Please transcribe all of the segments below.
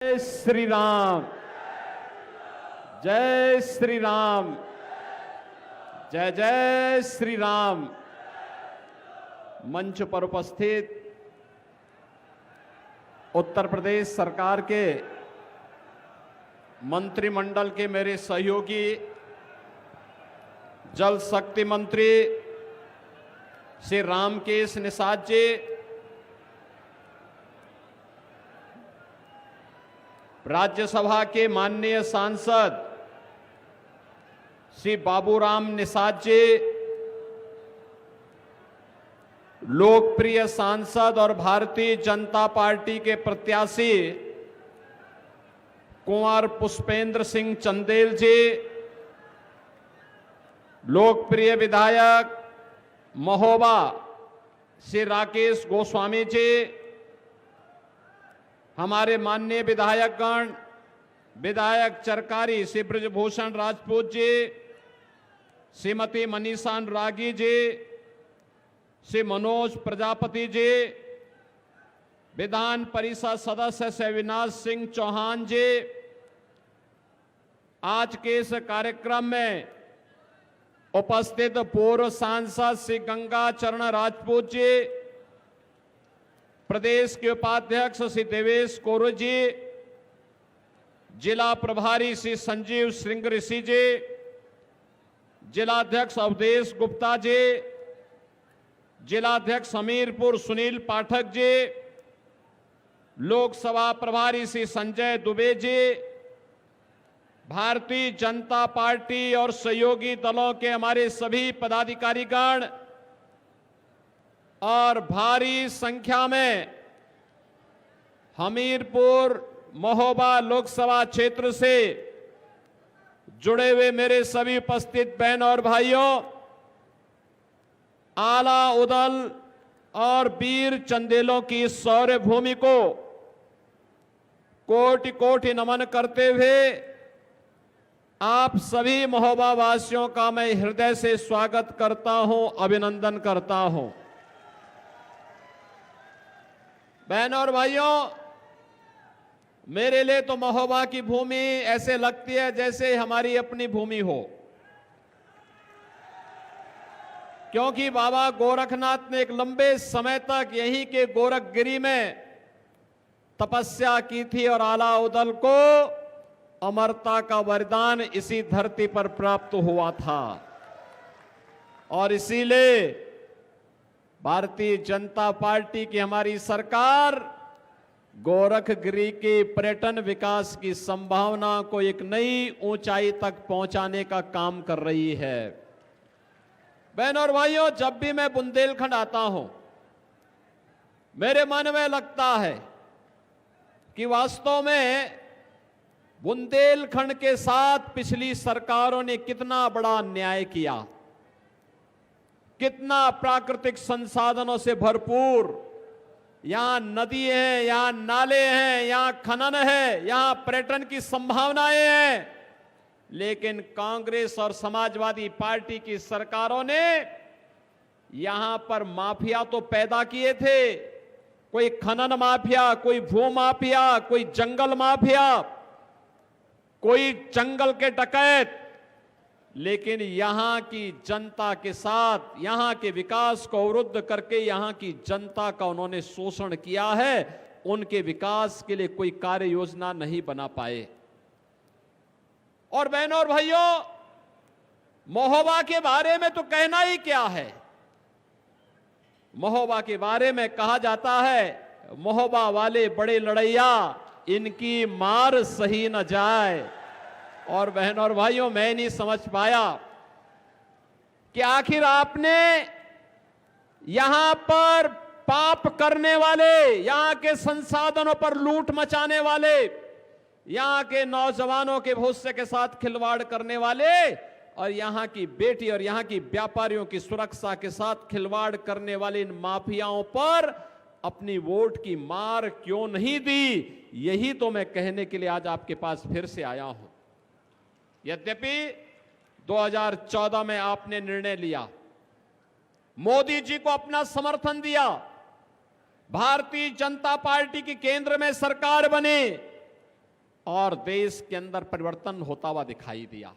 जय श्री राम, जय श्री राम, जय जय श्री राम। मंच पर उपस्थित उत्तर प्रदेश सरकार के मंत्रिमंडल के मेरे सहयोगी जल शक्ति मंत्री श्री रामकेश निषाद जी, राज्यसभा के माननीय सांसद श्री बाबूराम निषाद जी, लोकप्रिय सांसद और भारतीय जनता पार्टी के प्रत्याशी कुंवर पुष्पेंद्र सिंह चंदेल जी, लोकप्रिय विधायक महोबा श्री राकेश गोस्वामी जी, हमारे माननीय विधायकगण, विधायक चरकारी श्री ब्रजभूषण राजपूत जी, श्रीमती मनीषा अनुरागी जी, श्री मनोज प्रजापति जी, विधान परिषद सदस्य श्री अविनाश सिंह चौहान जी, आज के इस कार्यक्रम में उपस्थित पूर्व सांसद श्री गंगा चरण राजपूत जी, प्रदेश के उपाध्यक्ष श्री देवेश कोरो जी, जिला प्रभारी श्री संजीव श्रृंग ऋषि जी, जिलाध्यक्ष अवधेश गुप्ता जी, जिलाध्यक्ष हमीरपुर सुनील पाठक जी, लोकसभा प्रभारी श्री संजय दुबे जी, भारतीय जनता पार्टी और सहयोगी दलों के हमारे सभी पदाधिकारीगण और भारी संख्या में हमीरपुर महोबा लोकसभा क्षेत्र से जुड़े हुए मेरे सभी उपस्थित बहन और भाइयों, आला उदल और वीर चंदेलों की शौर्य भूमि को कोटि कोटि नमन करते हुए आप सभी महोबा वासियों का मैं हृदय से स्वागत करता हूं, अभिनंदन करता हूं। बहनों और भाइयों, मेरे लिए तो महोबा की भूमि ऐसे लगती है जैसे हमारी अपनी भूमि हो, क्योंकि बाबा गोरखनाथ ने एक लंबे समय तक यहीं के गोरखगिरी में तपस्या की थी और आला उदल को अमरता का वरदान इसी धरती पर प्राप्त हुआ था। और इसीलिए भारतीय जनता पार्टी की हमारी सरकार गोरखगिरी के पर्यटन विकास की संभावना को एक नई ऊंचाई तक पहुंचाने का काम कर रही है। बहनों और भाइयों, जब भी मैं बुंदेलखंड आता हूं, मेरे मन में लगता है कि वास्तव में बुंदेलखंड के साथ पिछली सरकारों ने कितना बड़ा अन्याय किया, कितना प्राकृतिक संसाधनों से भरपूर यहां नदी है, यहां नाले हैं, यहां खनन है, यहां पर्यटन की संभावनाएं हैं, लेकिन कांग्रेस और समाजवादी पार्टी की सरकारों ने यहां पर माफिया तो पैदा किए थे, कोई खनन माफिया, कोई भू माफिया, कोई जंगल माफिया, कोई जंगल के डकैत, लेकिन यहां की जनता के साथ यहां के विकास को अवरुद्ध करके यहां की जनता का उन्होंने शोषण किया है। उनके विकास के लिए कोई कार्य योजना नहीं बना पाए। और बहनों और भाइयों, महोबा के बारे में तो कहना ही क्या है। महोबा के बारे में कहा जाता है, महोबा वाले बड़े लड़ैया, इनकी मार सही न जाए। और बहनों और भाइयों, मैं नहीं समझ पाया कि आखिर आपने यहां पर पाप करने वाले, यहां के संसाधनों पर लूट मचाने वाले, यहां के नौजवानों के भविष्य के साथ खिलवाड़ करने वाले और यहां की बेटी और यहां की व्यापारियों की सुरक्षा के साथ खिलवाड़ करने वाले इन माफियाओं पर अपनी वोट की मार क्यों नहीं दी, यही तो मैं कहने के लिए आज आपके पास फिर से आया हूं। यद्यपि 2014 में आपने निर्णय लिया, मोदी जी को अपना समर्थन दिया, भारतीय जनता पार्टी की केंद्र में सरकार बनी, और देश के अंदर परिवर्तन होता हुआ दिखाई दिया।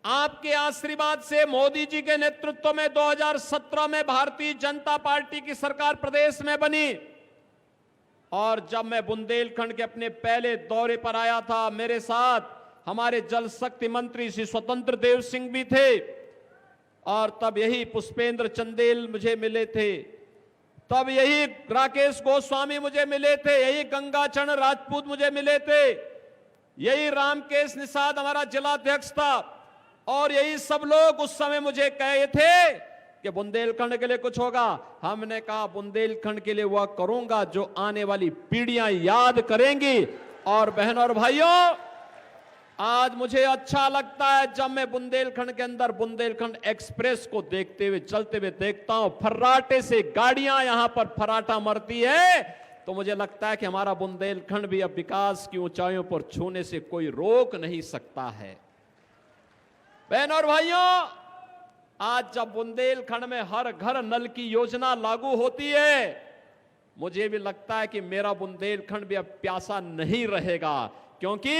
आपके आशीर्वाद से मोदी जी के नेतृत्व में 2017 में भारतीय जनता पार्टी की सरकार प्रदेश में बनी। और जब मैं बुंदेलखंड के अपने पहले दौरे पर आया था, मेरे साथ हमारे जल शक्ति मंत्री श्री स्वतंत्र देव सिंह भी थे, और तब यही पुष्पेंद्र चंदेल मुझे मिले थे, तब यही राकेश गोस्वामी मुझे मिले थे, यही गंगाचरण राजपूत मुझे मिले थे, यही रामकेश निषाद हमारा जिलाध्यक्ष था, और यही सब लोग उस समय मुझे कहे थे कि बुंदेलखंड के लिए कुछ होगा। हमने कहा बुंदेलखंड के लिए वह करूंगा जो आने वाली पीढ़ियां याद करेंगी। और बहनों और भाइयों, आज मुझे अच्छा लगता है जब मैं बुंदेलखंड के अंदर बुंदेलखंड एक्सप्रेस को देखते हुए चलते हुए देखता हूं, फर्राटे से गाड़ियां यहां पर फर्राटा मरती है, तो मुझे लगता है कि हमारा बुंदेलखंड भी अब विकास की ऊंचाइयों पर छूने से कोई रोक नहीं सकता है। बहनों और भाइयों, आज जब बुंदेलखंड में हर घर नल की योजना लागू होती है, मुझे भी लगता है कि मेरा बुंदेलखंड भी अब प्यासा नहीं रहेगा, क्योंकि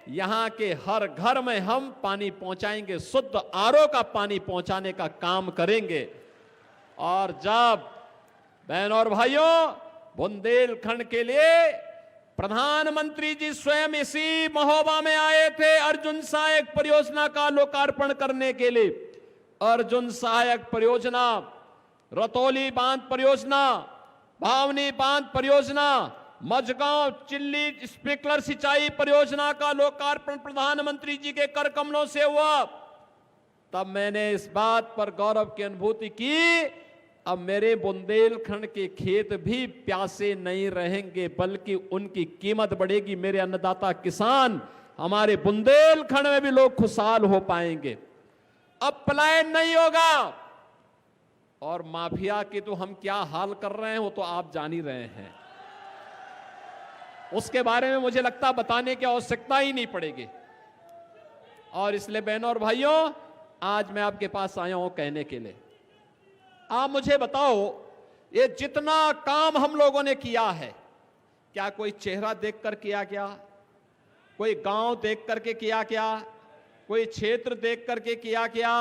यहां के हर घर में हम पानी पहुंचाएंगे, शुद्ध आरओ का पानी पहुंचाने का काम करेंगे। और जब बहनों और भाइयों, बुंदेलखंड के लिए प्रधानमंत्री जी स्वयं इसी महोबा में आए थे अर्जुन सहायक परियोजना का लोकार्पण करने के लिए। अर्जुन सहायक परियोजना, रतौली बांध परियोजना, भावनी बांध परियोजना, मझगांव चिल्ली स्प्रिंकलर सिंचाई परियोजना का लोकार्पण प्रधानमंत्री जी के कर कमलों से हुआ। तब मैंने इस बात पर गौरव की अनुभूति की, अब मेरे बुंदेलखंड के खेत भी प्यासे नहीं रहेंगे, बल्कि उनकी कीमत बढ़ेगी। मेरे अन्नदाता किसान, हमारे बुंदेलखंड में भी लोग खुशहाल हो पाएंगे। अब पलायन नहीं होगा। और माफिया की तो हम क्या हाल कर रहे हैं वो तो आप जान ही रहे हैं, उसके बारे में मुझे लगता बताने की आवश्यकता ही नहीं पड़ेगी। और इसलिए बहनों और भाइयों, आज मैं आपके पास आया हूं कहने के लिए, आप मुझे बताओ, ये जितना काम हम लोगों ने किया है, क्या कोई चेहरा देखकर किया क्या? कोई गांव देख करके किया क्या? कोई क्षेत्र देख करके किया क्या?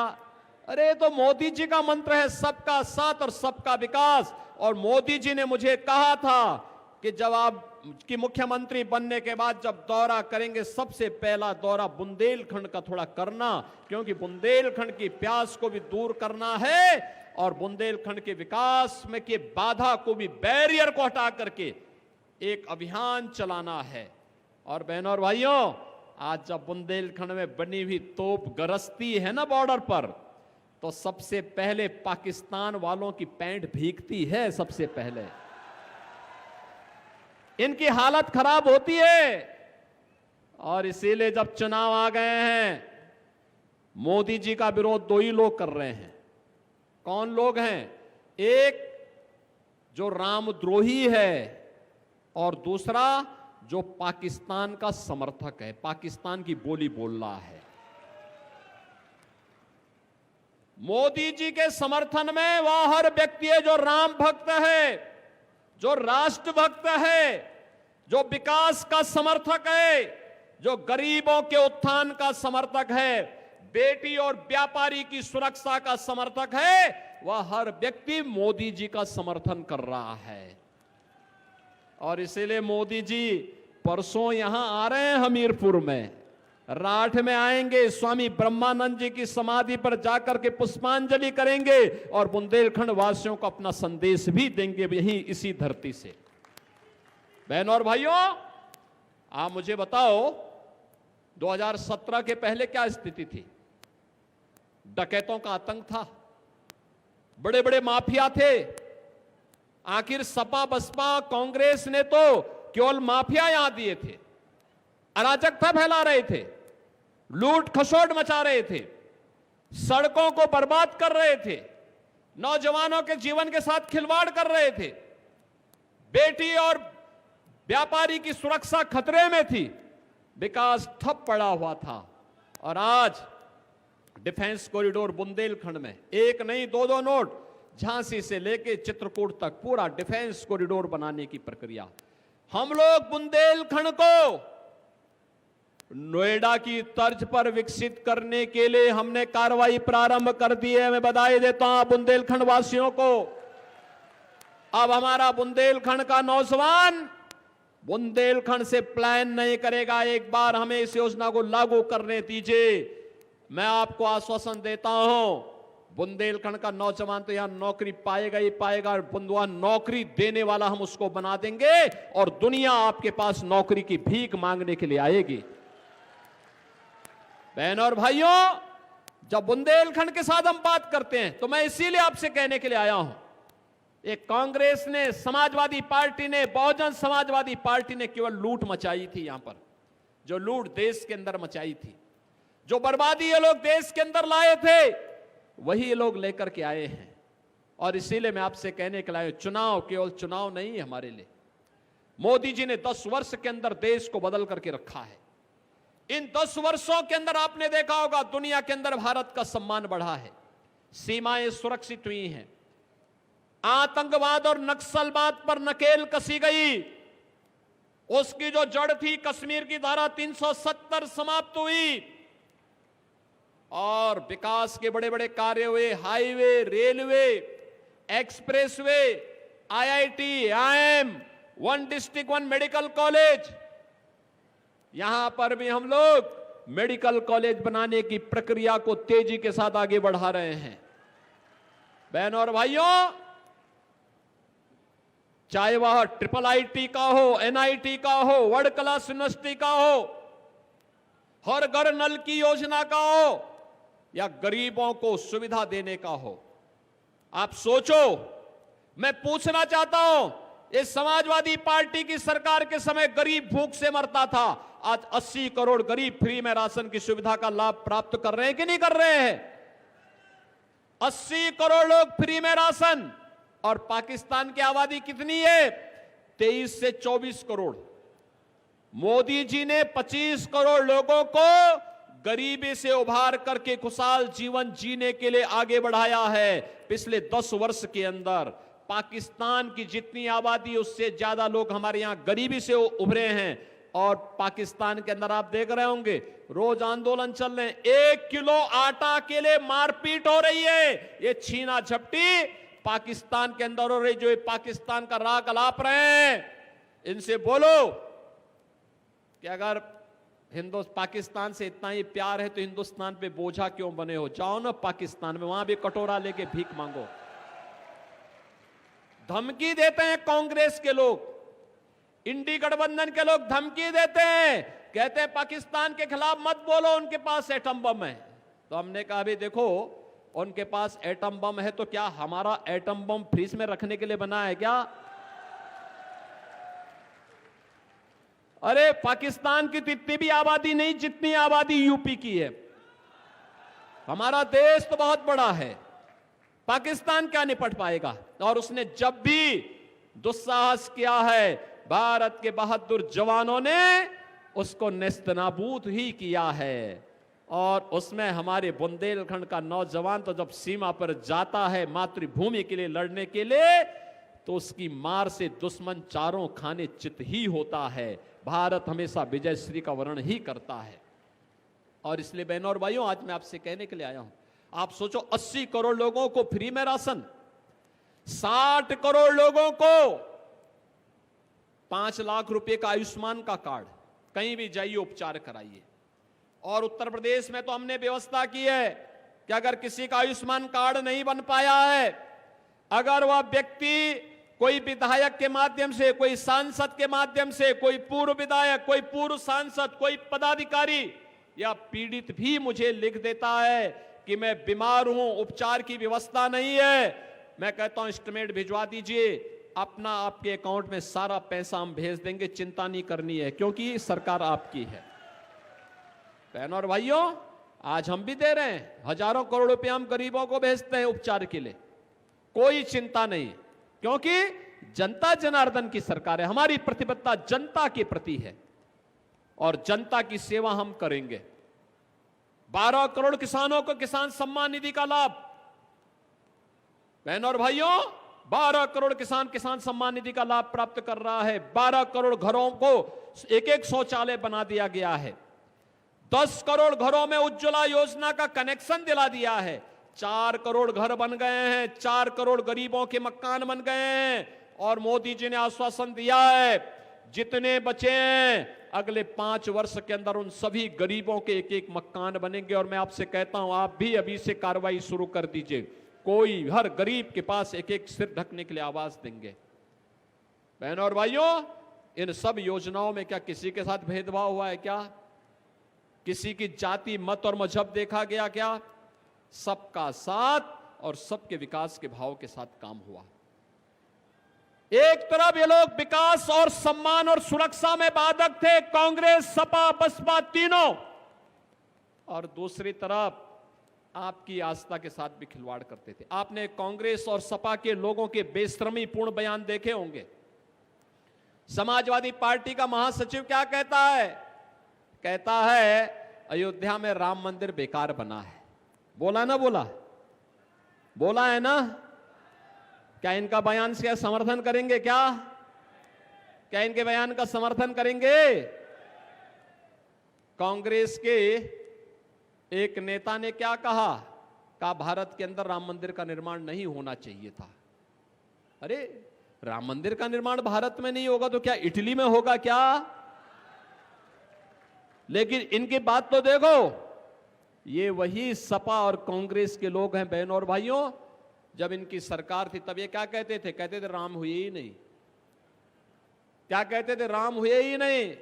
अरे तो मोदी जी का मंत्र है सबका साथ और सबका विकास। और मोदी जी ने मुझे कहा था कि जब आप की मुख्यमंत्री बनने के बाद जब दौरा करेंगे, सबसे पहला दौरा बुंदेलखंड का थोड़ा करना, क्योंकि बुंदेलखंड की प्यास को भी दूर करना है और बुंदेलखंड के विकास में के बाधा को भी, बैरियर को हटा करके एक अभियान चलाना है। और बहनों और भाइयों, आज जब बुंदेलखंड में बनी हुई तोप गरजती है ना बॉर्डर पर, तो सबसे पहले पाकिस्तान वालों की पैंट भीगती है। सबसे पहले इनकी हालत खराब होती है। और इसीलिए जब चुनाव आ गए हैं, मोदी जी का विरोध दो ही लोग कर रहे हैं। कौन लोग हैं? एक जो रामद्रोही है, और दूसरा जो पाकिस्तान का समर्थक है, पाकिस्तान की बोली बोल रहा है। मोदी जी के समर्थन में वह हर व्यक्ति है जो राम भक्त है, जो राष्ट्र भक्त है, जो विकास का समर्थक है, जो गरीबों के उत्थान का समर्थक है, बेटी और व्यापारी की सुरक्षा का समर्थक है, वह हर व्यक्ति मोदी जी का समर्थन कर रहा है। और इसीलिए मोदी जी परसों यहां आ रहे हैं, हमीरपुर में, राठ में आएंगे, स्वामी ब्रह्मानंद जी की समाधि पर जाकर के पुष्पांजलि करेंगे और बुंदेलखंड वासियों को अपना संदेश भी देंगे यहीं इसी धरती से। बहनों और भाइयों, आप मुझे बताओ, 2017 के पहले क्या स्थिति थी? डकैतों का आतंक था, बड़े बड़े माफिया थे। आखिर सपा बसपा कांग्रेस ने तो केवल माफिया यहां दिए थे, अराजकता फैला रहे थे, लूट खसोट मचा रहे थे, सड़कों को बर्बाद कर रहे थे, नौजवानों के जीवन के साथ खिलवाड़ कर रहे थे, बेटी और व्यापारी की सुरक्षा खतरे में थी, विकास ठप पड़ा हुआ था। और आज डिफेंस कॉरिडोर बुंदेलखंड में एक नहीं दो नोट, झांसी से लेकर चित्रकूट तक पूरा डिफेंस कॉरिडोर बनाने की प्रक्रिया। हम लोग बुंदेलखंड को नोएडा की तर्ज पर विकसित करने के लिए हमने कार्रवाई प्रारंभ कर दी है। मैं बधाई देता हूं बुंदेलखंड वासियों को। अब हमारा बुंदेलखंड का नौजवान बुंदेलखंड से प्लान नहीं करेगा, एक बार हमें इस योजना को लागू करने दीजिए। मैं आपको आश्वासन देता हूं, बुंदेलखंड का नौजवान तो यहां नौकरी पाएगा ही पाएगा। बुंदवा नौकरी देने वाला हम उसको बना देंगे और दुनिया आपके पास नौकरी की भीख मांगने के लिए आएगी। बहनों और भाइयों, जब बुंदेलखंड के साथ हम बात करते हैं तो मैं इसीलिए आपसे कहने के लिए आया हूं। एक कांग्रेस ने, समाजवादी पार्टी ने, बहुजन समाजवादी पार्टी ने केवल लूट मचाई थी। यहां पर जो लूट देश के अंदर मचाई थी, जो बर्बादी ये लोग देश के अंदर लाए थे, वही ये लोग लेकर के आए हैं। और इसीलिए मैं आपसे कहने के लिए, चुनाव केवल चुनाव नहीं है हमारे लिए। मोदी जी ने 10 वर्ष के अंदर देश को बदल करके रखा है। इन 10 वर्षों के अंदर आपने देखा होगा दुनिया के अंदर भारत का सम्मान बढ़ा है, सीमाएं सुरक्षित हुई हैं, आतंकवाद और नक्सलवाद पर नकेल कसी गई, उसकी जो जड़ थी कश्मीर की धारा 370 समाप्त हुई और विकास के बड़े बड़े कार्य हुए। Highway, railway, expressway, IIT, IIM, 1 district 1 medical college, यहां पर भी हम लोग मेडिकल कॉलेज बनाने की प्रक्रिया को तेजी के साथ आगे बढ़ा रहे हैं। बहनों और भाइयों, चाहे वह IIIT का हो, NIT का हो, वर्ल्ड क्लास यूनिवर्सिटी का हो, हर घर नल की योजना का हो, या गरीबों को सुविधा देने का हो। आप सोचो, मैं पूछना चाहता हूं, इस समाजवादी पार्टी की सरकार के समय गरीब भूख से मरता था, आज 80 करोड़ गरीब फ्री में राशन की सुविधा का लाभ प्राप्त कर रहे हैं कि नहीं कर रहे हैं? 80 करोड़ लोग फ्री में राशन। और पाकिस्तान की आबादी कितनी है? 23 से 24 करोड़। मोदी जी ने 25 करोड़ लोगों को गरीबी से उभार करके खुशहाल जीवन जीने के लिए आगे बढ़ाया है। पिछले 10 वर्ष के अंदर पाकिस्तान की जितनी आबादी, उससे ज्यादा लोग हमारे यहां गरीबी से उभरे हैं। और पाकिस्तान के अंदर आप देख रहे होंगे, रोज आंदोलन चल रहे हैं, 1 किलो आटा के लिए मारपीट हो रही है। ये छीना झपटी पाकिस्तान के अंदर हो रही, जो ये पाकिस्तान का राग अलाप रहे हैं। इनसे बोलो कि अगर पाकिस्तान से इतना ही प्यार है तो हिंदुस्तान पे बोझा क्यों बने हो? जाओ ना पाकिस्तान में, वहां भी कटोरा लेके भीख मांगो। धमकी देते हैं कांग्रेस के लोग, इंडी गठबंधन के लोग धमकी देते हैं, कहते हैं पाकिस्तान के खिलाफ मत बोलो, उनके पास एटम बम है। तो हमने कहा भी देखो, उनके पास एटम बम है तो क्या हमारा एटम बम फ्रीज में रखने के लिए बना है क्या? अरे पाकिस्तान की इतनी भी आबादी नहीं जितनी आबादी यूपी की है। हमारा देश तो बहुत बड़ा है, पाकिस्तान क्या निपट पाएगा? और उसने जब भी दुस्साहस किया है, भारत के बहादुर जवानों ने उसको नेस्तनाबूद ही किया है। और उसमें हमारे बुंदेलखंड का नौजवान तो जब सीमा पर जाता है मातृभूमि के लिए लड़ने के लिए, तो उसकी मार से दुश्मन चारों खाने चित ही होता है। भारत हमेशा विजयश्री का वर्ण ही करता है। और इसलिए बहनों और भाइयों, आज मैं आपसे कहने के लिए आया हूं, आप सोचो 80 करोड़ लोगों को फ्री में राशन, 60 करोड़ लोगों को 5 लाख रुपए का आयुष्मान का कार्ड, कहीं भी जाइए उपचार कराइए। और उत्तर प्रदेश में तो हमने व्यवस्था की है कि अगर किसी का आयुष्मान कार्ड नहीं बन पाया है, अगर वह व्यक्ति कोई विधायक के माध्यम से, कोई सांसद के माध्यम से, कोई पूर्व विधायक, कोई पूर्व सांसद, कोई पदाधिकारी या पीड़ित भी मुझे लिख देता है कि मैं बीमार हूं, उपचार की व्यवस्था नहीं है, मैं कहता हूं एस्टीमेट भिजवा दीजिए, अपना आपके अकाउंट में सारा पैसा हम भेज देंगे, चिंता नहीं करनी है, क्योंकि सरकार आपकी है। बहनों और भाइयों, आज हम भी दे रहे हैं, हजारों करोड़ रुपए हम गरीबों को भेजते हैं उपचार के लिए, कोई चिंता नहीं, क्योंकि जनता जनार्दन की सरकार है। हमारी प्रतिबद्धता जनता के प्रति है और जनता की सेवा हम करेंगे। 12 करोड़ किसानों को किसान सम्मान निधि का लाभ। बहनों और भाइयों, 12 करोड़ किसान किसान सम्मान निधि का लाभ प्राप्त कर रहा है। 12 करोड़ घरों को एक एक शौचालय बना दिया गया है। 10 करोड़ घरों में उज्ज्वला योजना का कनेक्शन दिला दिया है। 4 करोड़ घर बन गए हैं। 4 करोड़ गरीबों के मकान बन गए हैं। और मोदी जी ने आश्वासन दिया है जितने बचे हैं अगले 5 वर्ष के अंदर उन सभी गरीबों के एक एक मकान बनेंगे। और मैं आपसे कहता हूं आप भी अभी से कार्रवाई शुरू कर दीजिए। कोई हर गरीब के पास एक एक सिर ढकने के लिए आवाज देंगे। बहनों और भाइयों, इन सब योजनाओं में क्या किसी के साथ भेदभाव हुआ है? क्या किसी की जाति मत और मजहब देखा गया? क्या सबका साथ और सबके विकास के भाव के साथ काम हुआ। एक तरफ ये लोग विकास और सम्मान और सुरक्षा में बाधक थे, कांग्रेस, सपा, बसपा तीनों, और दूसरी तरफ आपकी आस्था के साथ भी खिलवाड़ करते थे। आपने कांग्रेस और सपा के लोगों के बेशर्मी पूर्ण बयान देखे होंगे। समाजवादी पार्टी का महासचिव क्या कहता है? कहता है अयोध्या में राम मंदिर बेकार बना है। बोला ना? बोला है ना? क्या इनका बयान से समर्थन करेंगे? क्या इनके बयान का समर्थन करेंगे? कांग्रेस के एक नेता ने क्या कहा भारत के अंदर राम मंदिर का निर्माण नहीं होना चाहिए था। अरे राम मंदिर का निर्माण भारत में नहीं होगा तो क्या इटली में होगा क्या? लेकिन इनकी बात तो देखो, ये वही सपा और कांग्रेस के लोग हैं। बहनों और भाइयों, जब इनकी सरकार थी तब ये क्या कहते थे? कहते थे राम हुए ही नहीं। क्या कहते थे? राम हुए ही नहीं।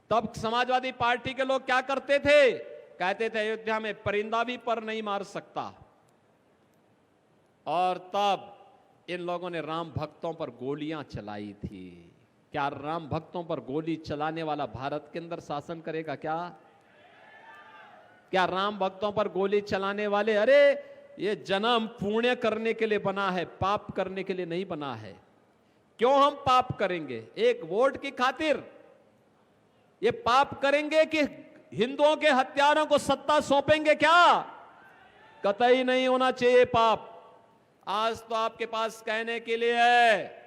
तब समाजवादी पार्टी के लोग क्या करते थे? कहते थे अयोध्या में परिंदा भी पर नहीं मार सकता। और तब इन लोगों ने राम भक्तों पर गोलियां चलाई थी। क्या राम भक्तों पर गोली चलाने वाला भारत के अंदर शासन करेगा? क्या राम भक्तों पर गोली चलाने वाले, अरे ये जन्म पुण्य करने के लिए बना है, पाप करने के लिए नहीं बना है। क्यों हम पाप करेंगे? एक वोट की खातिर ये पाप करेंगे कि हिंदुओं के हत्यारों को सत्ता सौंपेंगे? क्या कतई नहीं होना चाहिए पाप। आज तो आपके पास कहने के लिए है,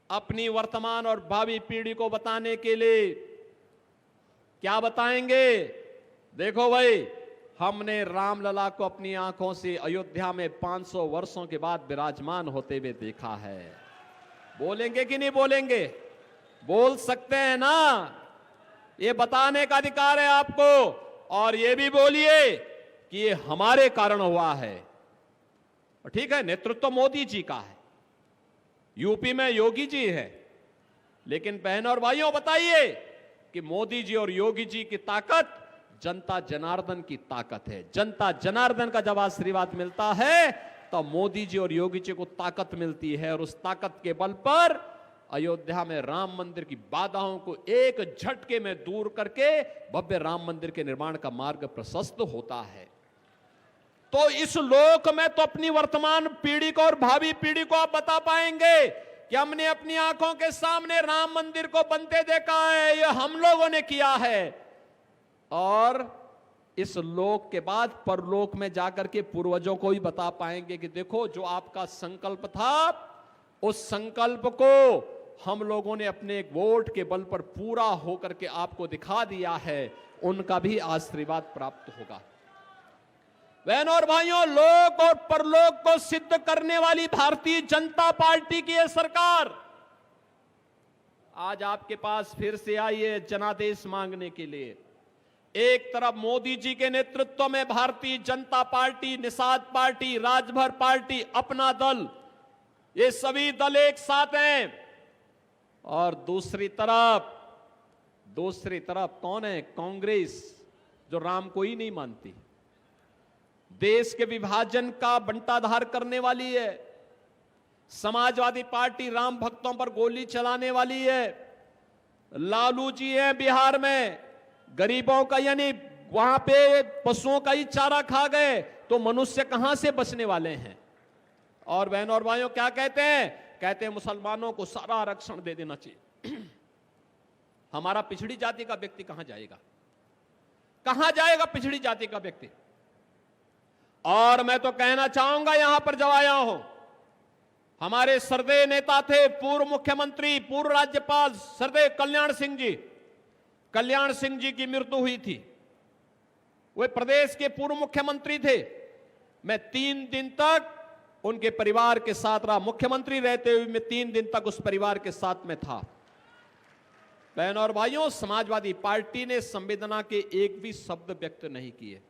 अपनी वर्तमान और भावी पीढ़ी को बताने के लिए। क्या बताएंगे? देखो भाई, हमने रामलला को अपनी आंखों से अयोध्या में 500 वर्षों के बाद विराजमान होते हुए देखा है। बोलेंगे कि नहीं बोलेंगे? बोल सकते हैं ना? ये बताने का अधिकार है आपको। और ये भी बोलिए कि ये हमारे कारण हुआ है। ठीक है, नेतृत्व मोदी जी का है, यूपी में योगी जी है, लेकिन बहनों और भाइयों बताइए कि मोदी जी और योगी जी की ताकत जनता जनार्दन की ताकत है। जनता जनार्दन का जब आशीर्वाद मिलता है तो मोदी जी और योगी जी को ताकत मिलती है। और उस ताकत के बल पर अयोध्या में राम मंदिर की बाधाओं को एक झटके में दूर करके भव्य राम मंदिर के निर्माण का मार्ग प्रशस्त होता है। तो इस लोक में तो अपनी वर्तमान पीढ़ी को और भावी पीढ़ी को आप बता पाएंगे कि हमने अपनी आंखों के सामने राम मंदिर को बनते देखा है, ये हम लोगों ने किया है। और इस लोक के बाद परलोक में जाकर के पूर्वजों को ही बता पाएंगे कि देखो जो आपका संकल्प था, उस संकल्प को हम लोगों ने अपने एक वोट के बल पर पूरा होकर के आपको दिखा दिया है। उनका भी आशीर्वाद प्राप्त होगा। बहनों और भाइयों, लोक और परलोक को सिद्ध करने वाली भारतीय जनता पार्टी की यह सरकार आज आपके पास फिर से आई है जनादेश मांगने के लिए। एक तरफ मोदी जी के नेतृत्व में Bharatiya Janata party, Nishad party, Rajbhar party, अपना दल, ये सभी दल एक साथ हैं। और दूसरी तरफ कौन है? कांग्रेस, जो राम को ही नहीं मानती, देश के विभाजन का बंटाधार करने वाली है। समाजवादी पार्टी राम भक्तों पर गोली चलाने वाली है। लालू जी हैं बिहार में, गरीबों का यानी वहां पे पशुओं का ही चारा खा गए तो मनुष्य कहां से बचने वाले हैं। और बहनों और भाइयों क्या कहते हैं? कहते हैं मुसलमानों को सारा आरक्षण दे देना चाहिए। हमारा पिछड़ी जाति का व्यक्ति कहां जाएगा? कहां जाएगा पिछड़ी जाति का व्यक्ति? और मैं तो कहना चाहूंगा यहां पर जब आया हूं, हमारे श्रद्धेय नेता थे, पूर्व मुख्यमंत्री, पूर्व राज्यपाल श्रद्धेय कल्याण सिंह जी की मृत्यु हुई थी। वे प्रदेश के पूर्व मुख्यमंत्री थे। मैं 3 दिन तक उनके परिवार के साथ रहा। मुख्यमंत्री रहते हुए मैं 3 दिन तक उस परिवार के साथ में था। बहनों और भाइयों, समाजवादी पार्टी ने संवेदना के एक भी शब्द व्यक्त नहीं किए,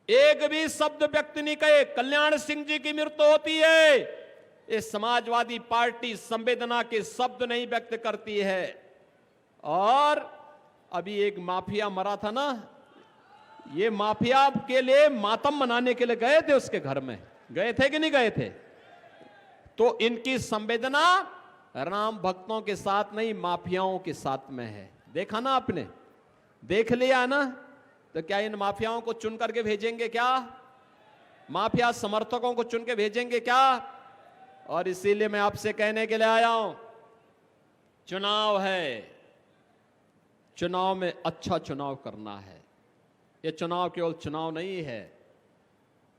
एक भी शब्द व्यक्त नहीं किए। कल्याण सिंह जी की मृत्यु होती है, ये समाजवादी पार्टी संवेदना के शब्द नहीं व्यक्त करती है। और अभी एक माफिया मरा था ना, ये माफिया के लिए मातम मनाने के लिए गए थे, उसके घर में गए थे कि नहीं गए थे? तो इनकी संवेदना राम भक्तों के साथ नहीं, माफियाओं के साथ में है। देखा ना आपने, देख लिया ना? तो क्या इन माफियाओं को चुन करके भेजेंगे क्या? माफिया समर्थकों को चुन के भेजेंगे क्या? और इसीलिए मैं आपसे कहने के लिए आया हूं, चुनाव है, चुनाव में अच्छा चुनाव करना है। यह चुनाव केवल चुनाव नहीं है,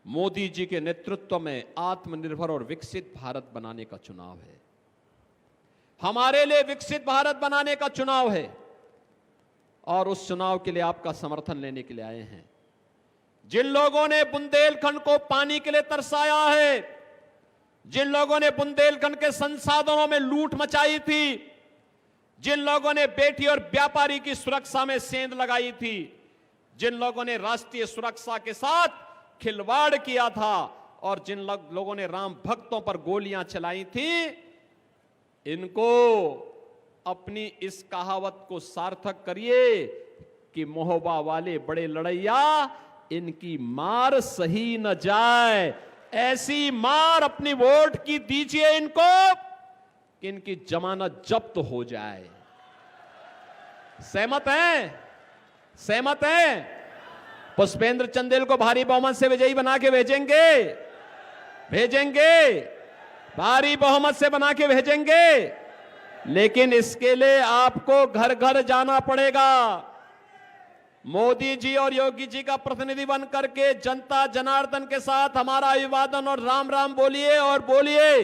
मोदी जी के नेतृत्व में आत्मनिर्भर और विकसित भारत बनाने का चुनाव है। हमारे लिए विकसित भारत बनाने का चुनाव है, और उस चुनाव के लिए आपका समर्थन लेने के लिए आए हैं। जिन लोगों ने बुंदेलखंड को पानी के लिए तरसाया है, जिन लोगों ने बुंदेलखंड के संसाधनों में लूट मचाई थी, जिन लोगों ने बेटी और व्यापारी की सुरक्षा में सेंध लगाई थी, जिन लोगों ने राष्ट्रीय सुरक्षा के साथ खिलवाड़ किया था, और जिन लोगों ने राम भक्तों पर गोलियां चलाई थी, इनको अपनी इस कहावत को सार्थक करिए कि महोबा वाले बड़े लड़ैया, इनकी मार सही न जाए। ऐसी मार अपनी वोट की दीजिए इनको कि इनकी जमानत जब्त हो जाए। सहमत हैं? सहमत हैं? पुष्पेंद्र चंदेल को भारी बहुमत से विजयी बना के भेजेंगे, भेजेंगे, भारी बहुमत से बना के भेजेंगे। लेकिन इसके लिए आपको घर घर जाना पड़ेगा। मोदी जी और योगी जी का प्रतिनिधि बन करके जनता जनार्दन के साथ हमारा अभिवादन और राम राम बोलिए, और बोलिए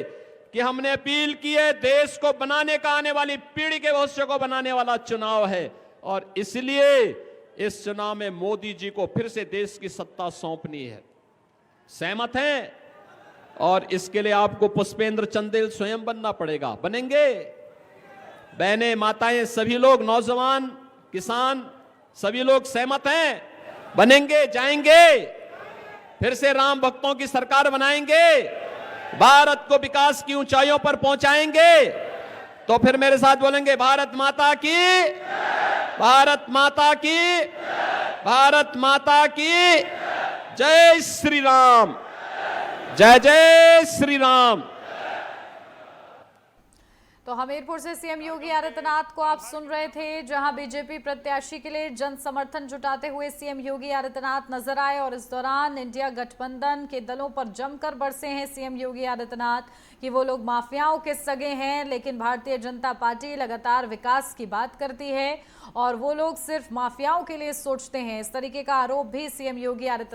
कि हमने अपील की है, देश को बनाने का, आने वाली पीढ़ी के भविष्य को बनाने वाला चुनाव है, और इसलिए इस चुनाव में मोदी जी को फिर से देश की सत्ता सौंपनी है। सहमत हैं? और इसके लिए आपको पुष्पेंद्र चंदेल स्वयं बनना पड़ेगा। बनेंगे? बहनें, माताएं, सभी लोग, नौजवान, किसान, सभी लोग सहमत हैं? बनेंगे? जाएंगे? फिर से राम भक्तों की सरकार बनाएंगे, भारत को विकास की ऊंचाइयों पर पहुंचाएंगे। तो फिर मेरे साथ बोलेंगे, भारत माता की, भारत माता की, भारत माता की जय श्री राम, जय जय श्री राम। तो हमीरपुर से सीएम योगी आदित्यनाथ को आप सुन रहे थे, जहां बीजेपी प्रत्याशी के लिए जन समर्थन जुटाते हुए सीएम योगी आदित्यनाथ नजर आए, और इस दौरान इंडिया गठबंधन के दलों पर जमकर बरसे हैं सीएम योगी आदित्यनाथ कि वो लोग माफियाओं के सगे हैं, लेकिन भारतीय जनता पार्टी लगातार विकास की बात करती है और वो लोग सिर्फ माफियाओं के लिए सोचते हैं। इस तरीके का आरोप भी सीएम योगी आदित्यनाथ